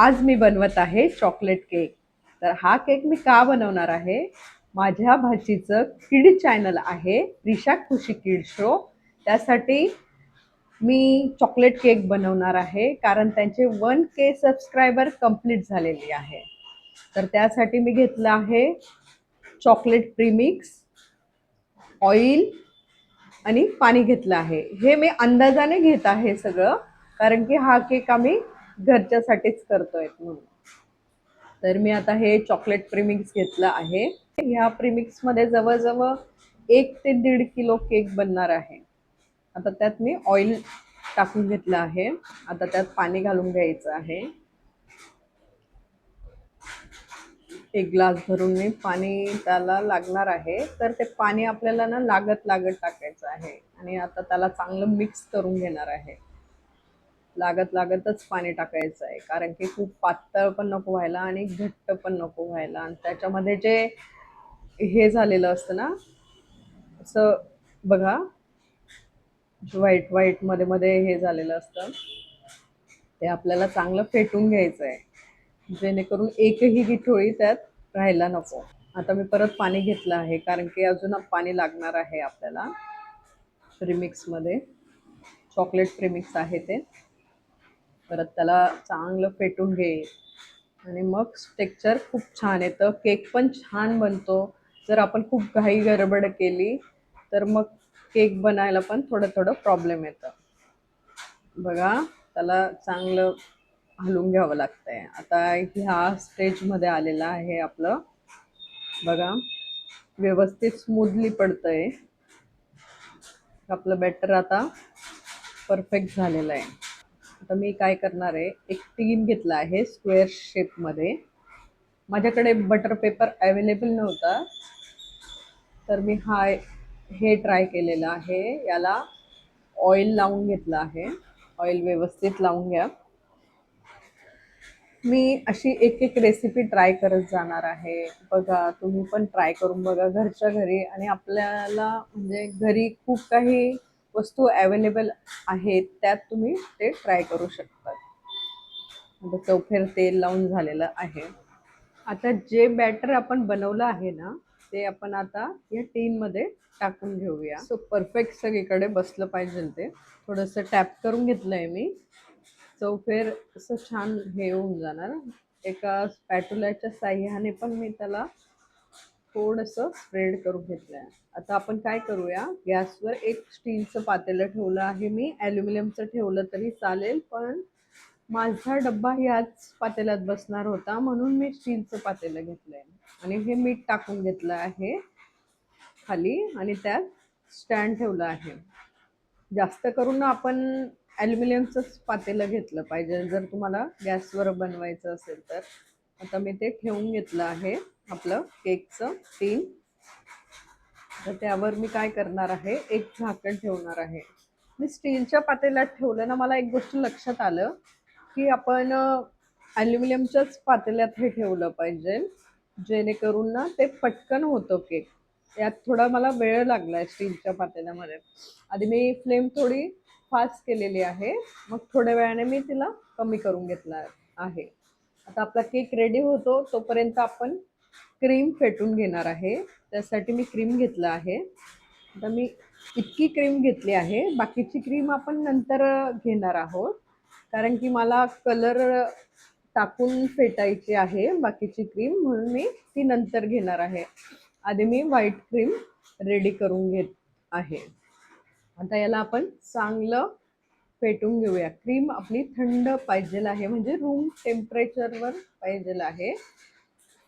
आज मी बनवत आहे चॉकलेट केक. तर हा केक मी का बनवणार आहे? माझ्या भाचीचं किड चॅनल आहे, रिशा खुशी किड शो. त्यासाठी मी चॉकलेट केक बनवणार आहे, कारण त्यांचे 1K सबस्क्रायबर कंप्लीट झालेली आहे. तर त्यासाठी मी घेतलं आहे चॉकलेट प्रीमिक्स, ऑइल आणि पाणी घेतलं आहे. हे मी अंदाजाने घेत आहे सगळं, कारण की हा केक आम्ही घरच्यासाठीच करतोय म्हणून. तर मी आता हे चॉकलेट प्रीमिक्स घेतलं आहे. ह्या प्रीमिक्समध्ये जवळजवळ 1 ते 1.5 किलो केक बनणार आहे. आता त्यात मी ऑइल टाकून घेतलं आहे. आता त्यात पाणी घालून घ्यायचं आहे. 1 ग्लास भरून मी पाणी त्याला लागणार आहे. तर ते पाणी आपल्याला ना लागत लागत टाकायचं आहे आणि आता त्याला चांगलं मिक्स करून घेणार आहे. लागत लागतच पाणी टाकायचं आहे, कारण की खूप पातळ पण नको व्हायला आणि घट्ट पण नको व्हायला. आणि त्याच्यामध्ये जे हे झालेलं असतं ना, असं बघा, व्हाईट व्हाईट मध्ये मध्ये हे झालेलं असतं, ते आपल्याला चांगलं फेटून घ्यायचं आहे, जेणेकरून एकही गिठोळी त्यात राहायला नको. आता मी परत पाणी घेतलं आहे, कारण की अजून पाणी लागणार आहे आपल्याला प्रीमिक्समध्ये. चॉकलेट प्रीमिक्स आहे ते. परत त्याला चांगलं फेटून घे आणि मग टेक्स्चर खूप छान येतं, केक पण छान बनतो. जर आपण खूप घाई गडबड केली तर मग केक बनायला पण थोडं थोडं प्रॉब्लेम येतं. बघा, त्याला चांगलं हलवून घ्यावं लागतंय. आता ह्या स्टेजमध्ये आलेलं आहे आपलं. बघा, व्यवस्थित स्मूथली पडतंय आपलं बॅटर. आता परफेक्ट झालेलं आहे. आता मी काय करणार आहे, एक टीन घेतला आहे स्क्वेअर शेपमध्ये. माझ्याकडे बटर पेपर अवेलेबल नव्हता, तर मी हे ट्राय केलेलं आहे. याला ऑइल लावून घेतलं आहे. ऑइल व्यवस्थित लावून घ्या. मी अशी एक एक रेसिपी ट्राय करत जाणार आहे. बघा, तुम्ही पण ट्राय करून बघा घरच्या घरी. आणि आपल्याला म्हणजे घरी खूप काही वस्तू अवेलेबल आहेत, त्यात तुम्ही ते ट्राय करू शकता. आता चौफेर तेल लावून झालेलं आहे. आता जे बॅटर आपण बनवलं आहे ना, ते आपण आता या टीनमध्ये टाकून घेऊया. सो परफेक्ट सगळीकडे बसलं पाहिजे ते. थोडंसं टॅप करून घेतलं आहे मी. चौफेर असं छान हे होऊन जाणार. एका स्पॅटुलाच्या साह्याने पण मी त्याला थोडंसं स्प्रेड करून घेतलं आहे. आता आपण काय करूया, गॅसवर एक स्टीलचं पातेलं ठेवलं आहे मी. ॲल्युमिनियमचं ठेवलं तरी चालेल, पण माझा डब्बा ह्याच पातेल्यात बसणार होता, म्हणून मी स्टीलचं पातेलं घेतलं आहे. आणि हे मीठ टाकून घेतलं आहे खाली, आणि त्यात स्टँड ठेवलं आहे. जास्त करून आपण ॲल्युमिनियमचंच पातेलं घेतलं पाहिजे जर तुम्हाला गॅसवर बनवायचं असेल तर. आता मी ते ठेवून घेतलं आहे आपलं केकचं टीन. तर त्यावर मी काय करणार आहे, एक झाकण ठेवणार आहे. मी स्टीलच्या पातेल्यात ठेवलं ना, मला एक गोष्ट लक्षात आलं की आपण ॲल्युमिनियमच्याच पातेल्यात हे ठेवलं पाहिजे, जेणेकरून ना ते पटकन होतं केक. यात थोडा मला वेळ लागला आहे स्टीलच्या पातेल्यामध्ये. आधी मी फ्लेम थोडी फास्ट केलेली आहे, मग थोड्या वेळाने मी तिला कमी करून घेतला आहे. आता आपला केक रेडी होतो तोपर्यंत आपण क्रीम फेटून घेणार आहे. त्यासाठी मी क्रीम घेतलं आहे. आता मी इतकी क्रीम घेतली आहे, बाकीची क्रीम आपण नंतर घेणार आहोत, कारण की मला कलर टाकून फेटायची आहे बाकीची क्रीम, म्हणून मी ती नंतर घेणार आहे. आधी मी व्हाईट क्रीम रेडी करून घेत आहे. आता याला आपण चांगलं फेटून घेऊया. क्रीम आपली थंड पाहिजे आहे, म्हणजे रूम टेम्परेचरवर पाहिजे आहे.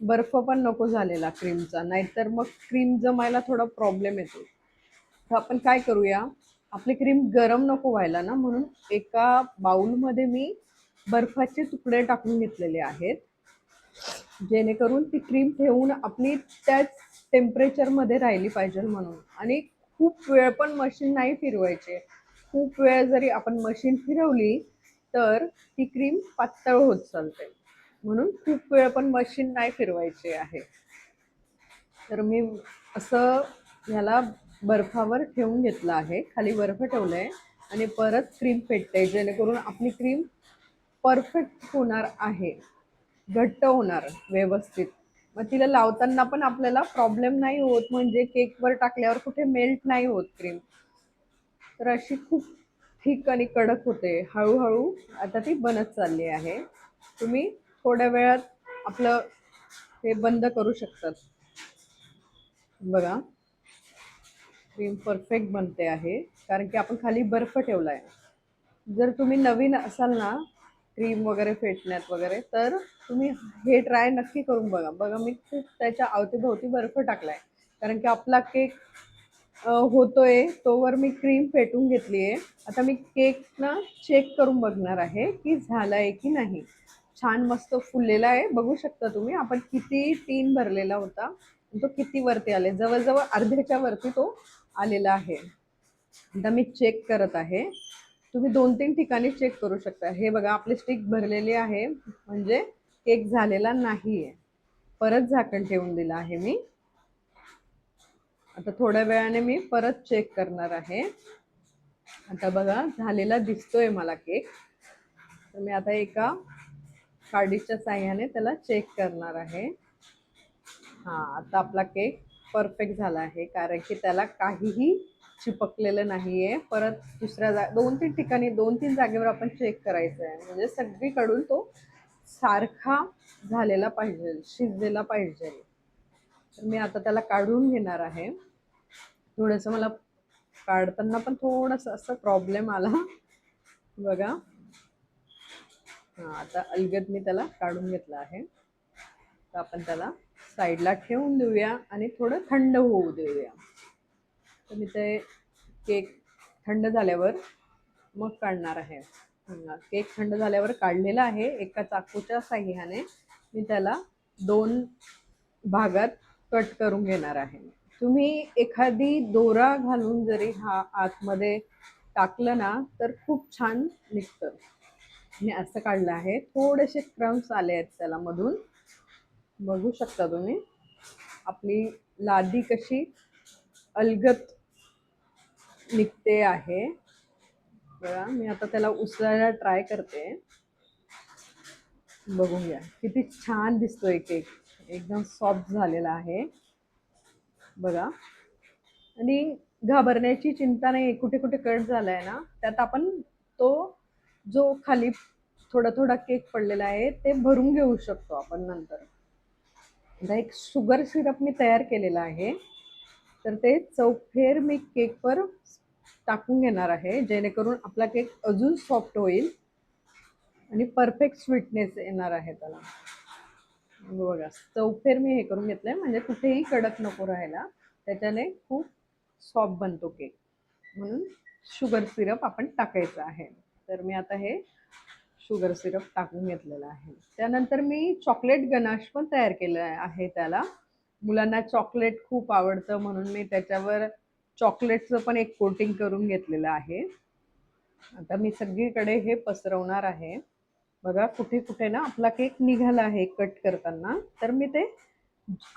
बर्फ पण नको झालेला क्रीमचा, नाहीतर मग क्रीम जमायला थोडा प्रॉब्लेम येतो. तर आपण काय करूया, आपली क्रीम गरम नको व्हायला ना, म्हणून एका बाउलमध्ये मी बर्फाचे तुकडे टाकून घेतलेले आहेत, जेणेकरून ती क्रीम ठेवून आपली त्याच टेम्परेचरमध्ये राहिली पाहिजे म्हणून. आणि खूप वेळ पण मशीन नाही फिरवायचे. खूप वेळ जरी आपण मशीन फिरवली तर ती क्रीम पातळ होत चालते, म्हणून खूप वेळ पण मशीन नाही फिरवायची आहे. तर मी असं ह्याला बर्फावर ठेवून घेतलं आहे, खाली बर्फ ठेवलं आहे आणि परत क्रीम फेटते, जेणेकरून आपली क्रीम परफेक्ट होणार आहे, घट्ट होणार व्यवस्थित. मग तिला लावताना पण आपल्याला प्रॉब्लेम नाही होत, म्हणजे केकवर टाकल्यावर कुठे मेल्ट नाही होत क्रीम. तर अशी खूप थिक आणि कडक होते. हळूहळू आता ती बनत चालली आहे. तुम्ही थोड्या वेळात आपलं हे बंद करू शकतात. बघा, क्रीम परफेक्ट बनते आहे, कारण की आपण खाली बर्फ ठेवलाय. जर तुम्ही नवीन असाल ना क्रीम वगैरे फेटण्यात वगैरे, तर तुम्ही हे ट्राय नक्की करून बघा. बघा, मी खूप त्याच्या अवतीभोवती बर्फ टाकलाय, कारण की आपला केक होतोय तोवर मी क्रीम फेटून घेतली आहे. आता मी केक ना चेक करून बघणार आहे की झालाय की नाही. छान मस्त फुललेला आहे, बघू शकता तुम्ही. आपण किती टीन भरलेला होता, तो किती वरती आले, जवळजवळ अर्ध्याच्या वरती तो आलेला आहे. आता मी चेक करत आहे. तुम्ही 2-3 ठिकाणी चेक करू शकता. हे बघा, आपली स्टिक भरलेली आहे, म्हणजे केक झालेला नाहीये. परत झाकण ठेवून दिलं आहे मी. आता थोड्या वेळाने मी परत चेक करणार आहे. आता बघा, झालेला दिसतोय मला केक. तर मी आता एका काडीच्या साह्याने त्याला चेक करणार आहे. हां, आता आपला केक परफेक्ट झाला आहे, कारण की त्याला काहीही चिपकलेलं नाहीये. परत दुसऱ्या 2-3 ठिकाणी 2-3 जागेवर आपण चेक करायचं आहे, म्हणजे सगळीकडून तो सारखा झालेला पाहिजे, शिजलेला पाहिजे. तर मी आता त्याला काढून घेणार आहे. थोडंसं मला काढताना पण थोडंसं असं प्रॉब्लेम आला. बघा, हां, आता अलगद मी त्याला काढून घेतलं आहे. तर आपण त्याला साईडला ठेवून देऊया आणि थोडं थंड होऊ देऊया. तर मी ते केक थंड झाल्यावर मग काढणार आहे. केक थंड झाल्यावर काढलेला आहे. एका चाकूच्या साह्याने मी त्याला 2 भागात कट करून घेणार आहे. तुम्ही एखादी दोरा घालून जरी हा आतमध्ये टाकलं ना, तर खूप छान निघतं. मी असं काढलं आहे. थोडेसे क्रम्स आले आहेत त्याला मधून, बघू शकता तुम्ही. आपली लादी कशी अलगद निघते आहे. बघा, मी आता त्याला उचलायला ट्राय करते. बघून घ्या, किती छान दिसतोय केक. एकदम सॉफ्ट झालेला आहे. बघा, आणि घाबरण्याची चिंता नाही. कुठे कुठे कट झालाय ना, त्यात आपण तो जो खाली थोडा थोडा केक पडलेला आहे ते भरून घेऊ शकतो आपण नंतर. आता एक शुगर सिरप मी तयार केलेला आहे, तर ते चौफेर मी केकवर टाकून घेणार आहे, जेणेकरून आपला केक अजून सॉफ्ट होईल आणि परफेक्ट स्वीटनेस येणार आहे त्याला. बघा, चौफेर मी हे करून घेतलंय, म्हणजे कुठेही कडक नको राहायला, त्याच्याने खूप सॉफ्ट बनतो केक. म्हणून शुगर सिरप आपण टाकायचं आहे. तर मी आता हे शुगर सिरप टाकून घेतलेलं आहे. त्यानंतर मी चॉकलेट गनाश पण तयार केलं आहे त्याला. मुलांना चॉकलेट खूप आवडतं, म्हणून मी त्याच्यावर चॉकलेटचं पण एक कोटिंग करून घेतलेलं आहे. आता मी सगळीकडे हे पसरवणार आहे. बघा, कुठे कुठे ना आपला केक निघाला आहे कट करताना, तर मी ते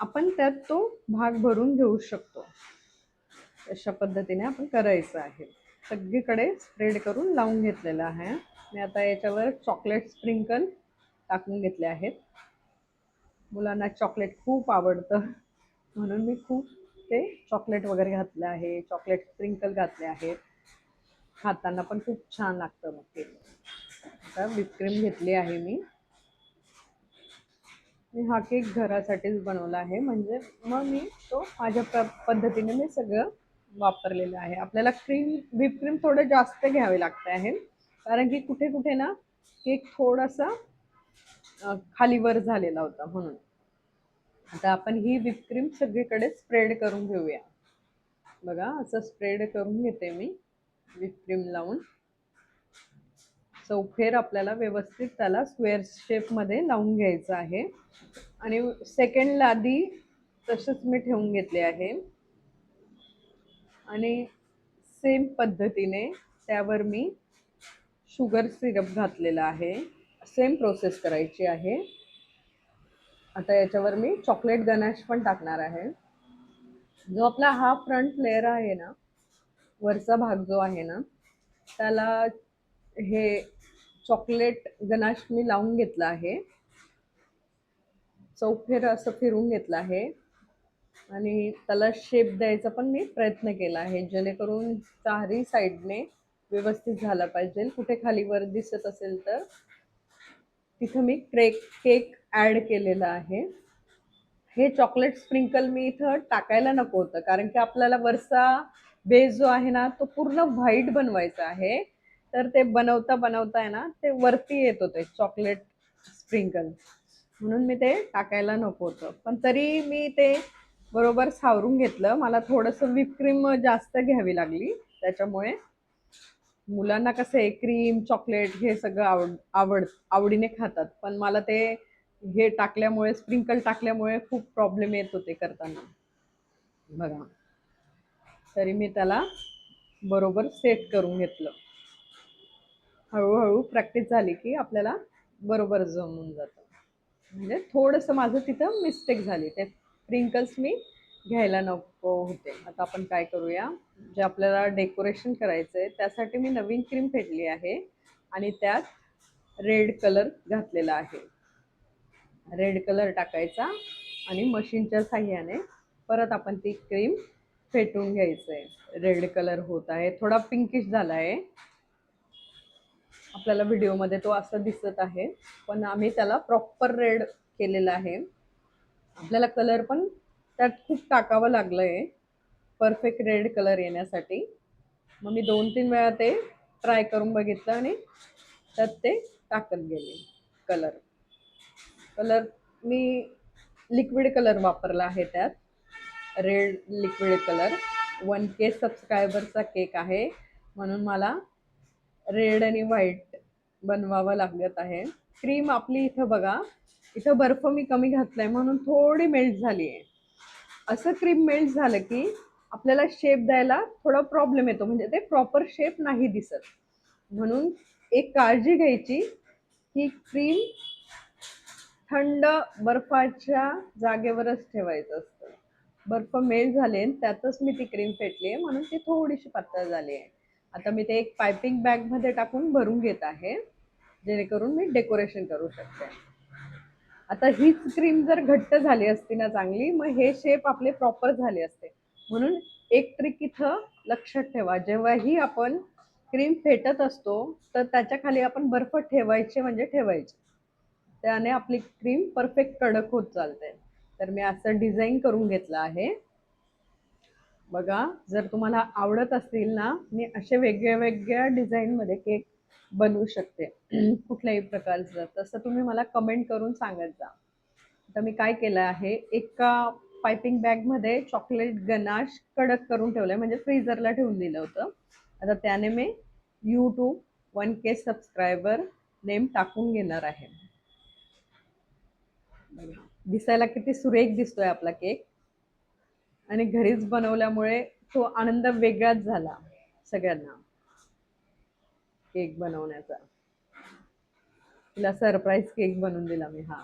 आपण त्यात तो भाग भरून घेऊ शकतो. अशा पद्धतीने आपण करायचं आहे. सगळीकडे स्प्रेड करून लावून घेतलेलं आहे. मी आता याच्यावर चॉकलेट स्प्रिंकल टाकून घेतले आहेत. मुलांना चॉकलेट खूप आवडतं, म्हणून मी खूप ते चॉकलेट वगैरे घातलं आहे, चॉकलेट स्प्रिंकल घातले आहेत. खाताना पण खूप छान लागतं मग ते. आता व्हिपक्रीम घेतली आहे मी. हा केक घरासाठीच बनवला आहे, म्हणजे मग मी तो माझ्या पद्धतीने मी सगळं वापरलेलं आहे. आपल्याला व्हिपक्रीम थोडं जास्त घ्यावे लागते आहे, कारण की कुठे कुठे ना केक थोडासा खालीवर झालेला होता, म्हणून. आता आपण ही व्हिपक्रीम सगळीकडे स्प्रेड करून घेऊया. बघा, असं स्प्रेड करून घेते मी व्हिपक्रीम लावून. चौफेर आपल्याला व्यवस्थित त्याला स्क्वेअर शेपमध्ये लावून घ्यायचं आहे. आणि सेकंड लादी तसंच मी ठेवून घेतले आहे, आणि सेम पद्धतीने त्यावर मी शुगर सिरप घातलेला आहे. सेम प्रोसेस करायची आहे. आता याच्यावर मी चॉकलेट गनाश पण टाकणार आहे. जो आपला हा फ्रंट लेअर आहे ना, वरचा भाग जो आहे ना, त्याला हे चॉकलेट गनाश मी लावून घेतलं आहे. चौफेर असं फिरून घेतलं आहे आणि त्याला शेप द्यायचा पण मी प्रयत्न केला आहे, जेणेकरून चारही साईडने व्यवस्थित झाला पाहिजे. कुठे खाली वर दिसत असेल तर तिथं मी केक ॲड केलेला आहे. हे चॉकलेट स्प्रिंकल मी इथं टाकायला नको होतं, कारण की आपल्याला वरचा बेस जो आहे ना तो पूर्ण व्हाईट बनवायचा आहे. तर ते बनवता बनवता आहे ना ते वरती येत होते चॉकलेट स्प्रिंकल, म्हणून मी ते टाकायला नको होतं. पण तरी मी ते बरोबर सावरून घेतलं. मला थोडंसं क्रीम जास्त घ्यावी लागली, त्याच्यामुळे मुलांना कसं आहे क्रीम चॉकलेट हे सगळं आवडीने खातात, पण मला ते हे टाकल्यामुळे स्प्रिंकल टाकल्यामुळे खूप प्रॉब्लेम येत होते करताना. बघा, तरी मी त्याला बरोबर सेट करून घेतलं. हळूहळू प्रॅक्टिस झाली की आपल्याला बरोबर जमून जातं. म्हणजे थोडंसं माझं तिथं मिस्टेक झाली, ते स्प्रिंकल्स मी घ्यायला नको होते. आता आपण काय करूया, जे आपल्याला डेकोरेशन करायचं आहे त्यासाठी मी नवीन क्रीम फेटली आहे आणि त्यात रेड कलर घातलेला आहे. रेड कलर टाकायचा आणि मशीनच्या साह्याने परत आपण ती क्रीम फेटून घ्यायचं आहे. रेड कलर होत आहे, थोडा पिंकिश झाला आहे. आपल्याला व्हिडिओमध्ये तो असं दिसत आहे, पण आम्ही त्याला प्रॉपर रेड केलेला आहे. आपल्याला कलर पण त्यात खूप टाकावं लागलं आहे परफेक्ट रेड कलर येण्यासाठी. मग मी 2-3 वेळा ते ट्राय करून बघितलं आणि त्यात ते टाकत गेले कलर. मी लिक्विड कलर वापरला आहे त्यात, रेड लिक्विड कलर. 1K सबस्क्रायबरचा केक आहे, म्हणून मला रेड आणि व्हाईट बनवावं लागत आहे. क्रीम आपली इथं बघा, इथं बर्फ मी कमी घातलाय म्हणून थोडी मेल्ट झाली आहे. असं क्रीम मेल्ट झालं की आपल्याला शेप द्यायला थोडा प्रॉब्लेम येतो, म्हणजे ते प्रॉपर शेप नाही दिसत. म्हणून एक काळजी घ्यायची की क्रीम थंड बर्फाच्या जागेवरच ठेवायचं असतं. बर्फ मेल्ट झाले त्यातच मी ती क्रीम फेटली आहे, म्हणून ती थोडीशी पातळ झाली आहे. आता मी ते एक पायपिंग बॅगमध्ये टाकून भरून घेत आहे, जेणेकरून मी डेकोरेशन करू शकते. आता हीच क्रीम जर घट्ट झाली असती ना चांगली, मग हे शेप आपले प्रॉपर झाले असते. म्हणून एक ट्रिक इथं लक्षात ठेवा, जेव्हाही आपण क्रीम फेटत असतो तर त्याच्या खाली आपण बर्फ ठेवायचे म्हणजे ठेवायचे, त्याने आपली क्रीम परफेक्ट कडक होत चालते. तर मी असं डिझाईन करून घेतलं आहे. बघा, जर तुम्हाला आवडत असतील ना, मी असे वेगळ्या वेगळ्या डिझाईनमध्ये केक बनवू शकते कुठल्याही प्रकारचं. तसं तुम्ही मला कमेंट करून सांगत जा. आता मी काय केलं आहे, एका पायपिंग बॅगमध्ये चॉकलेट गनाश कडक करून ठेवलंय, म्हणजे फ्रीजरला ठेवून दिलं होतं. आता त्याने मी YouTube 1K सबस्क्रायबर नेम टाकून घेणार आहे. दिसायला किती सुरेख दिसतोय आपला केक, आणि घरीच बनवल्यामुळे तो आनंद वेगळाच झाला सगळ्यांना केक बनवण्याचा. तिला सरप्राईज केक बनवून दिला मी. हा,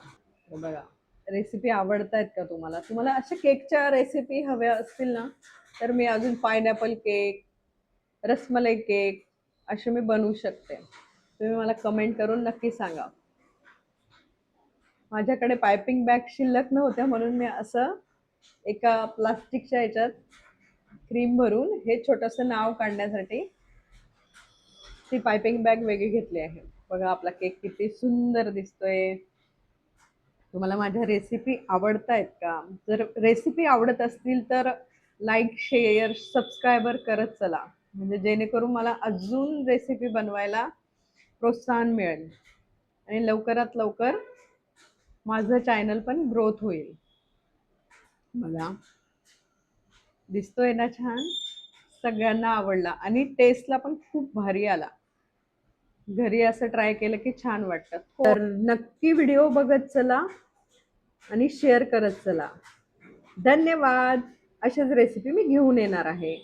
तर बघा, रेसिपी आवडतायत का तुम्हाला? तुम्हाला अशा केकच्या रेसिपी हव्या असतील ना, तर मी अजून पायनॅपल केक, रसमलाई केक असे मी बनवू शकते. तुम्ही मला कमेंट करून नक्की सांगा. माझ्याकडे पायपिंग बॅग शिल्लक नव्हत्या, म्हणून मी असं एका प्लास्टिकच्या ह्याच्यात क्रीम भरून हे छोटंसं नाव काढण्यासाठी ती पायपिंग बॅग वेगळी घेतली आहे. बघा, आपला केक किती सुंदर दिसतोय. तुम्हाला माझ्या रेसिपी आवडतायत का? जर रेसिपी आवडत असतील तर लाईक, शेअर, सबस्क्रायबर करत चला, म्हणजे जेणेकरून मला अजून रेसिपी बनवायला प्रोत्साहन मिळेल आणि लवकरात लवकर माझं चॅनल पण ग्रोथ होईल. बघा, दिसतोय ना छान? सगळ्यांना आवडला आणि टेस्टला पण खूप भारी आला. घरी असं ट्राय केलं की छान वाटतं. तर नक्की व्हिडिओ बघत चला आणि शेअर करत चला. धन्यवाद. अशाच रेसिपी मी घेऊन येणार आहे.